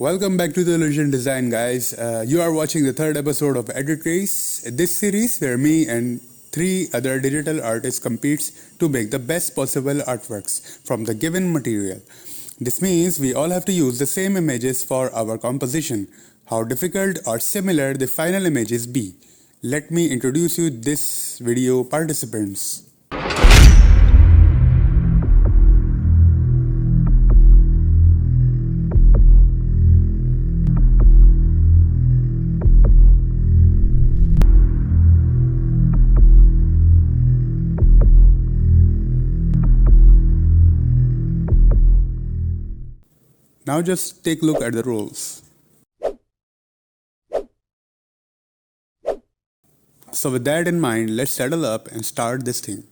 Welcome back to the Illusion Design, guys. You are watching the third episode of Edit Race, this series where me and three other digital artists competes to make the best possible artworks from the given material. This means we all have to use the same images for our composition. How difficult or similar the final images be. Let me introduce you this video participants. Now just take a look at the roles. So with that in mind, let's settle up and start this thing.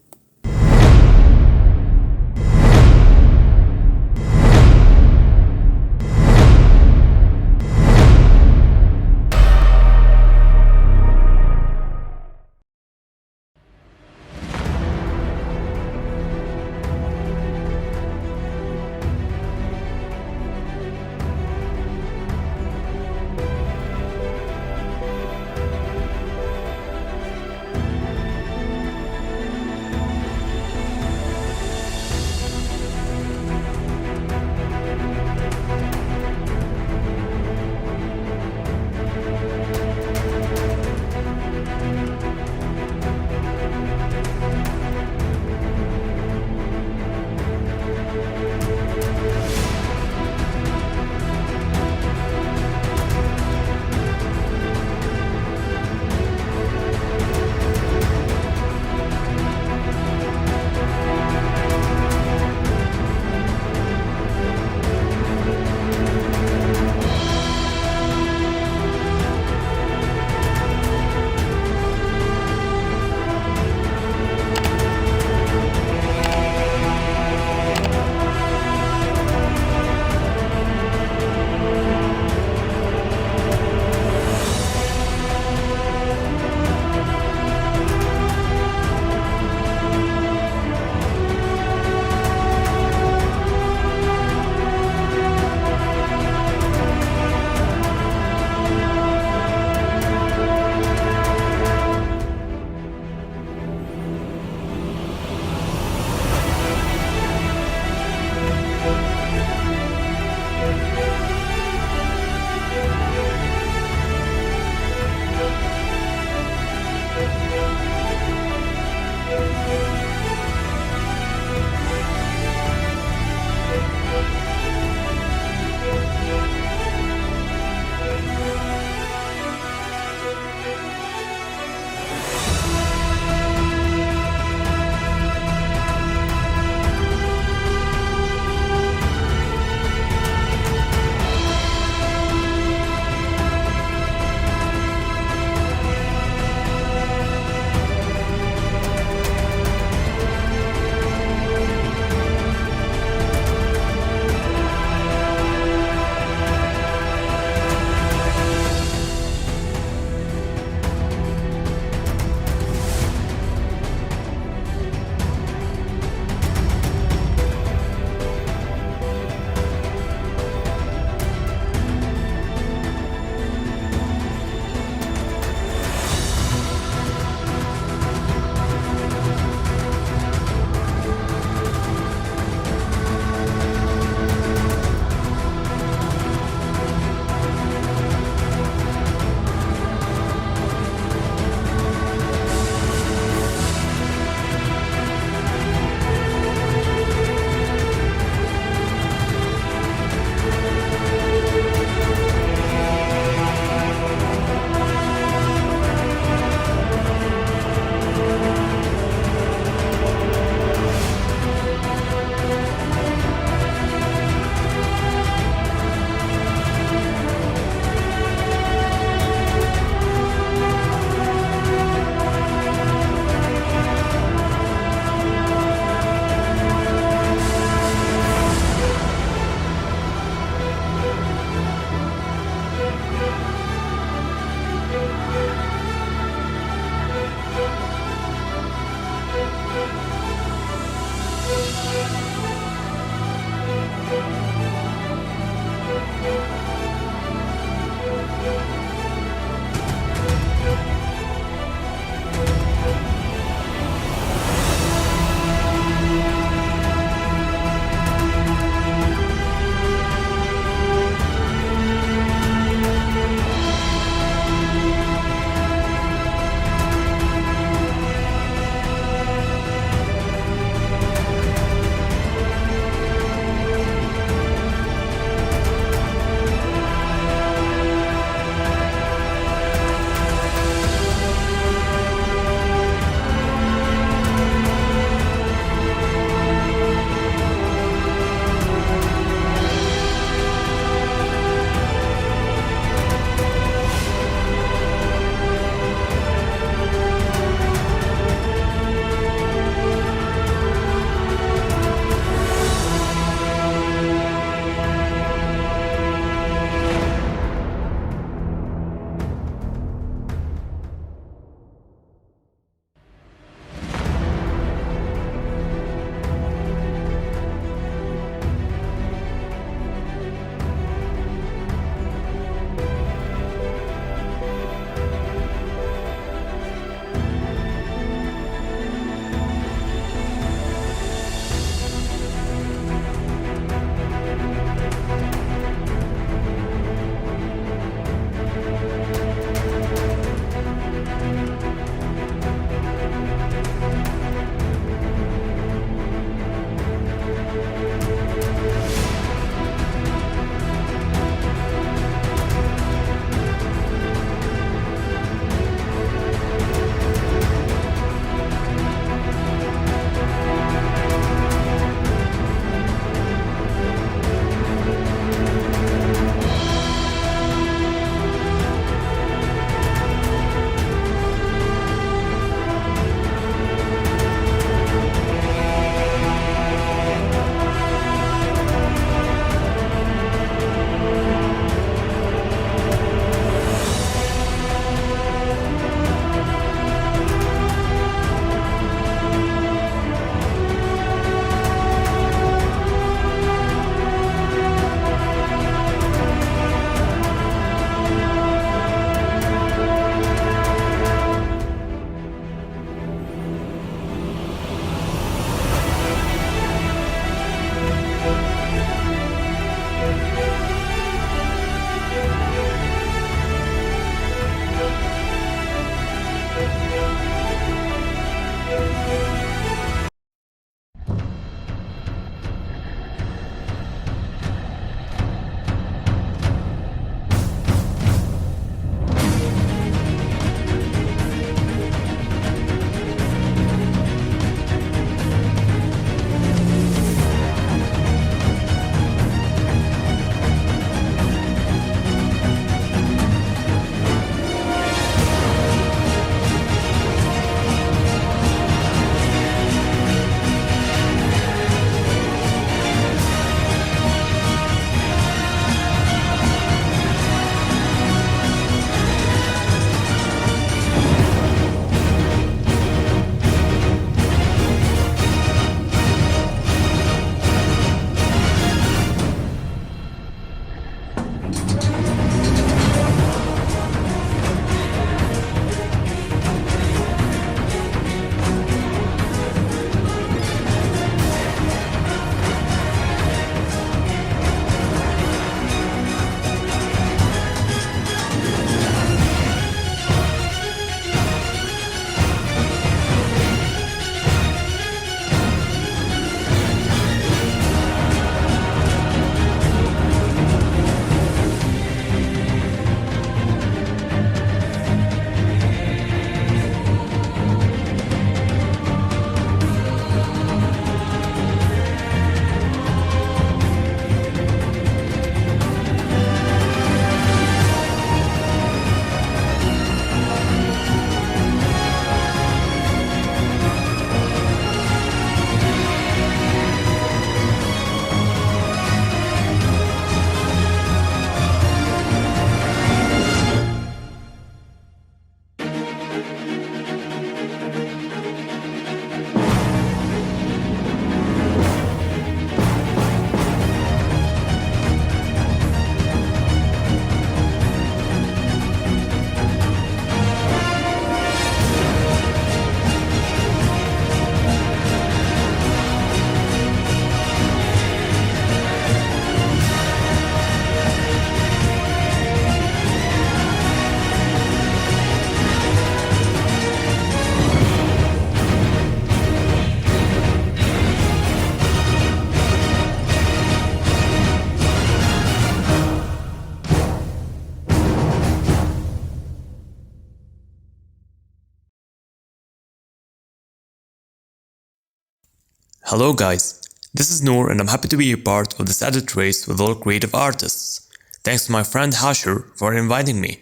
Hello guys, this is Nour and I'm happy to be a part of this edit race with all creative artists. Thanks to my friend Hashir for inviting me.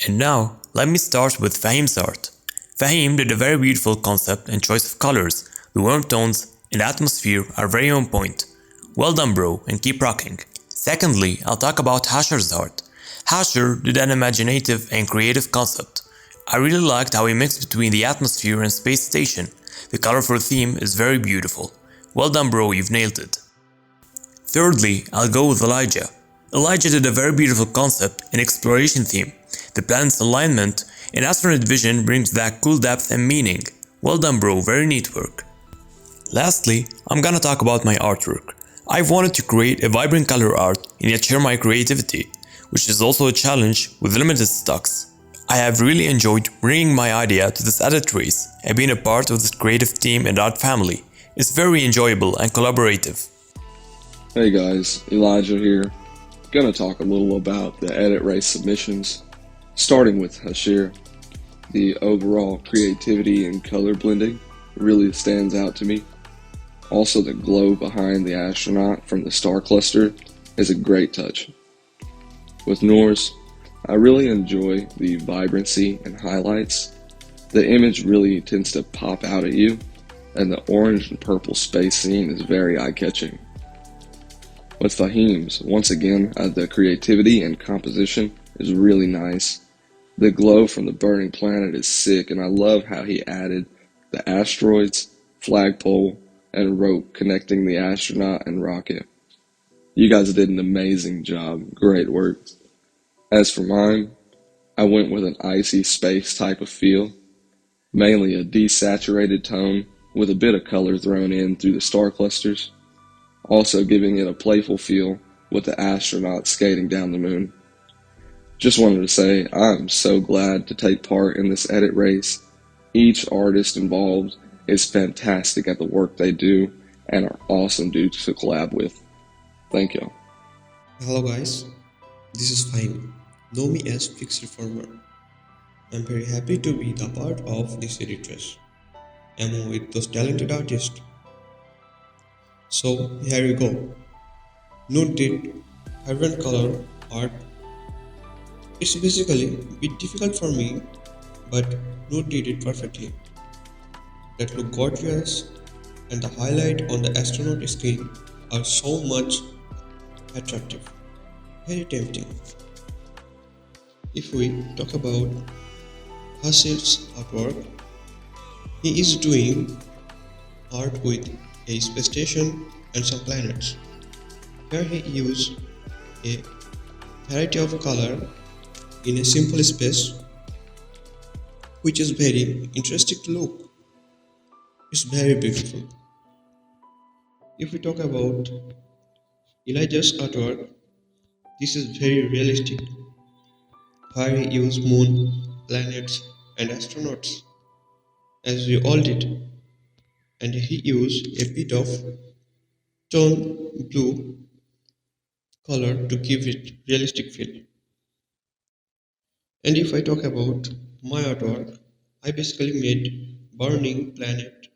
And now, let me start with Fahim's art. Fahim did a very beautiful concept and choice of colors. The warm tones and atmosphere are very on point. Well done bro and keep rocking. Secondly, I'll talk about Hashir's art. Hashir did an imaginative and creative concept. I really liked how he mixed between the atmosphere and space station. The colorful theme is very beautiful. Well done bro, you've nailed it. Thirdly, I'll go with Elijah. Elijah did a very beautiful concept and exploration theme. The planet's alignment and astronaut vision brings that cool depth and meaning. Well done bro, very neat work. Lastly, I'm gonna talk about my artwork. I've wanted to create a vibrant color art and yet share my creativity, which is also a challenge with limited stocks. I have really enjoyed bringing my idea to this edit race and being a part of this creative team and art family. It's very enjoyable and collaborative. Hey guys, Elijah here. Gonna talk a little about the edit race submissions, starting with Hashir. The overall creativity and color blending really stands out to me. Also, the glow behind the astronaut from the star cluster is a great touch. With Nour's, I really enjoy the vibrancy and highlights. The image really tends to pop out at you, and the orange and purple space scene is very eye-catching. With Fahim's, once again, the creativity and composition is really nice. The glow from the burning planet is sick, and I love how he added the asteroids, flagpole, and rope connecting the astronaut and rocket. You guys did an amazing job. Great work. As for mine, I went with an icy space type of feel, mainly a desaturated tone with a bit of color thrown in through the star clusters, also giving it a playful feel with the astronaut skating down the moon. Just wanted to say I'm so glad to take part in this edit race. Each artist involved is fantastic at the work they do and are awesome dudes to collab with. Thank you. Hello guys, this is Fahim. Know me as pixreformer. I'm very happy to be the part of this edit race. I'm with those talented artists. So here we go. Nour did vibrant color art. It's basically a bit difficult for me, but Nour did it perfectly. That look gorgeous, and the highlight on the astronaut screen are so much attractive, very tempting. If we talk about Hashir's artwork, he is doing art with a space station and some planets. Here he used a variety of color in a simple space, which is very interesting to look. It's very beautiful. If we talk about Elijah's artwork, this is very realistic, where he used moon, planets, and astronauts, as we all did, and he used a bit of tone blue color to give it realistic feel. And if I talk about my artwork, I basically made burning planet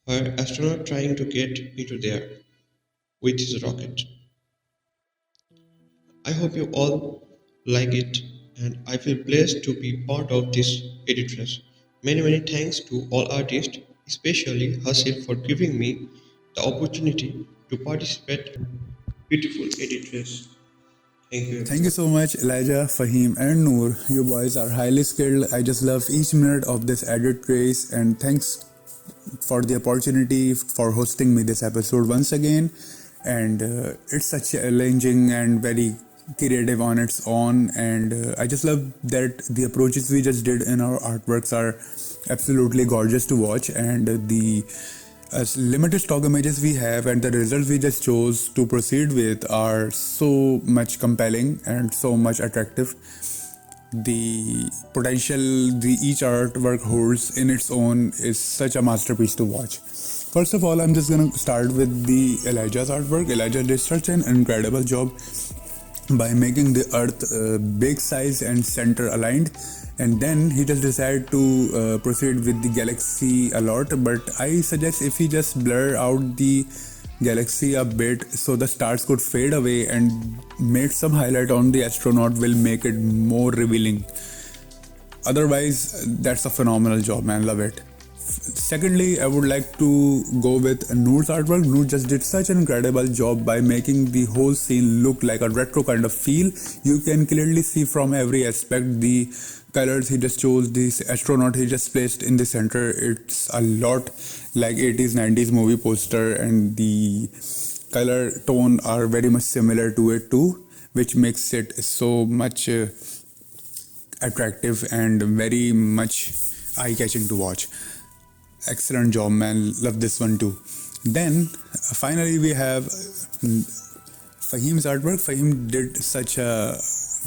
where astronaut trying to get into there with his rocket. I hope you all like it and I feel blessed to be part of this edit race. Many thanks to all artists, especially Hashir for giving me the opportunity to participate in beautiful edit race. Thank you Thank you everyone. so much, Elijah, Fahim, and Noor. You boys are highly skilled. I just love each minute of this edit race, and thanks for the opportunity for hosting me this episode once again. And it's such challenging and very creative on its own. And I just love that the approaches we just did in our artworks are absolutely gorgeous to watch. And the limited stock images we have and the results we just chose to proceed with are so much compelling and so much attractive. The potential the each artwork holds in its own is such a masterpiece to watch. First of all, I'm just gonna start with the Elijah's artwork. Elijah did such an incredible job by making the earth big size and center aligned, and then he just decided to proceed with the galaxy a lot. But I suggest if he just blur out the galaxy a bit so the stars could fade away and made some highlight on the astronaut will make it more revealing. Otherwise, that's a phenomenal job, man. Love it. Secondly, I would like to go with Nour's artwork. Nour just did such an incredible job by making the whole scene look like a retro kind of feel. You can clearly see from every aspect the colors he just chose. This astronaut he just placed in the center. It's a lot like 80s 90s movie poster, and the color tone are very much similar to it too, which makes it so much attractive and very much eye-catching to watch. Excellent job, man. Love this one too. Then finally we have Fahim's artwork. Fahim did such a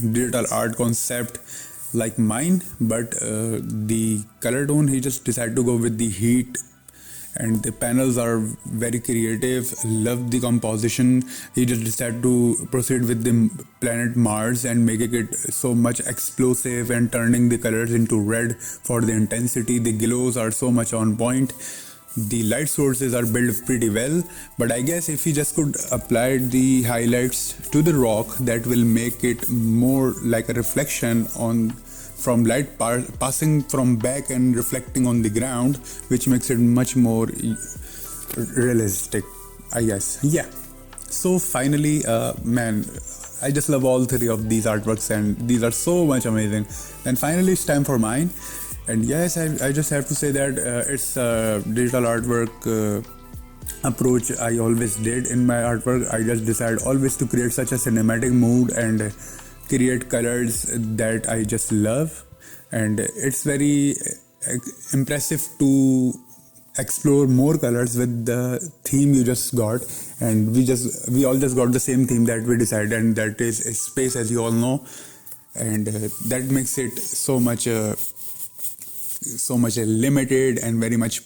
digital art concept like mine, but the color tone he just decided to go with the heat, and the panels are very creative. Love the composition. He just decided to proceed with the planet Mars and making it so much explosive and turning the colors into red for the intensity. The glows are so much on point. The light sources are built pretty well, but I guess if he just could apply the highlights to the rock, that will make it more like a reflection on from light passing from back and reflecting on the ground, which makes it much more realistic, I guess. Yeah. So finally, man, I just love all three of these artworks, and these are so much amazing. And finally, it's time for mine. And yes, I just have to say that it's a digital artwork approach I always did in my artwork. I just decided always to create such a cinematic mood and create colors that I just love, and it's very impressive to explore more colors with the theme you just got. And we all just got the same theme that we decided, and that is space, as you all know, and that makes it so much limited and very much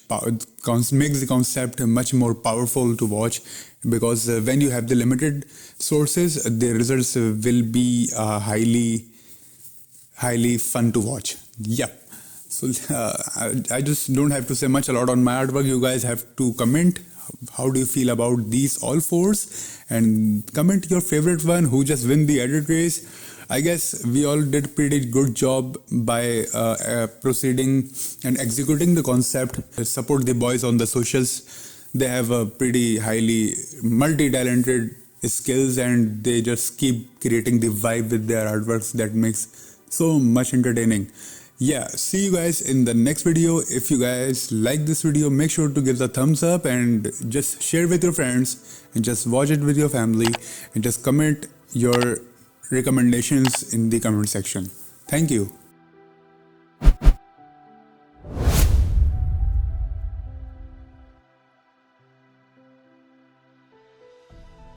makes the concept much more powerful to watch, because when you have the limited sources, the results will be highly fun to watch. Yep. So I just don't have to say much a lot on my artwork. You guys have to comment how do you feel about these all fours, and comment your favorite one who just win the edit race. I guess we all did pretty good job by proceeding and executing the concept. Support the boys on the socials. They have a pretty highly multi-talented skills, and they just keep creating the vibe with their artworks that makes so much entertaining. Yeah, see you guys in the next video. If you guys like this video, make sure to give the thumbs up and just share with your friends and just watch it with your family, and just comment your recommendations in the comment section. Thank you.